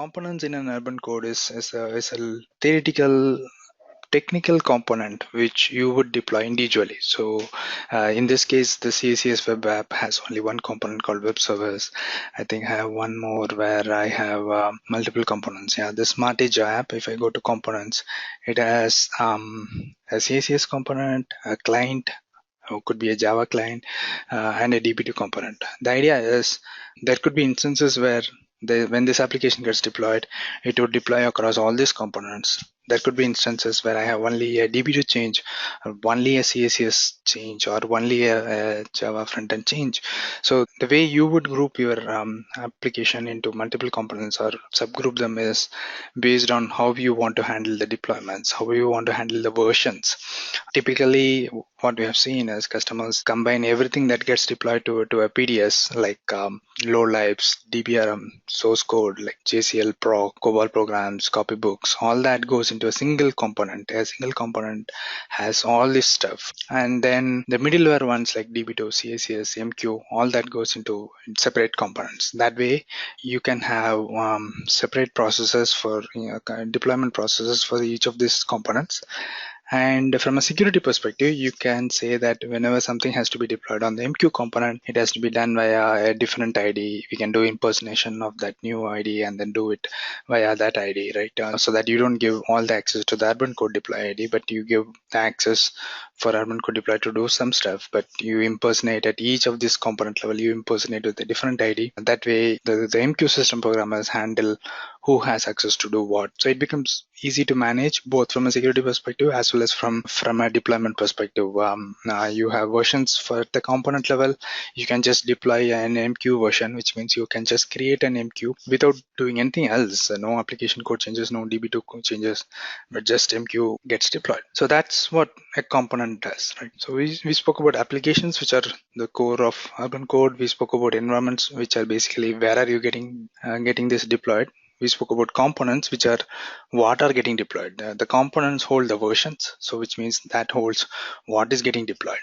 Components in an urban code is a theoretical technical component which you would deploy individually. So in this case, the CSS web app has only one component called web servers. I think I have one more where I have multiple components. Yeah, the Smart Edge app, if I go to components, it has a CSS component, a client, or could be a Java client, and a DB2 component. The idea is there could be instances where when this application gets deployed, it would deploy across all these components. There could be instances where I have only a DB2 change, or only a CSS change, or only a Java front-end change. So the way you would group your application into multiple components or subgroup them is based on how you want to handle the deployments, how you want to handle the versions. Typically, what we have seen is customers combine everything that gets deployed to a PDS like low lives, DBRM, source code like JCL Pro, COBOL programs, copybooks. All that goes into a single component. A single component has all this stuff, and then the middleware ones like DB2, CSS, MQ, all that goes into separate components. That way, you can have separate processes for deployment processes for each of these components. And from a security perspective, you can say that whenever something has to be deployed on the MQ component, it has to be done via a different ID. We can do impersonation of that new ID and then do it via that ID, right? So that you don't give all the access to the UrbanCode deploy ID, but you give the access for UrbanCode deploy to do some stuff, but you impersonate at each of this component level, you impersonate with a different ID. That way, the MQ system programmers handle who has access to do what. So it becomes easy to manage both from a security perspective as well as from a deployment perspective. You have versions for the component level. You can just deploy an MQ version, which means you can just create an MQ without doing anything else. No application code changes, no DB2 code changes, but just MQ gets deployed. So that's what a component does, right? So we spoke about applications, which are the core of UrbanCode. We spoke about environments, which are basically where are you getting this deployed. We spoke about components, which are what are getting deployed. The components hold the versions, so which means that holds what is getting deployed.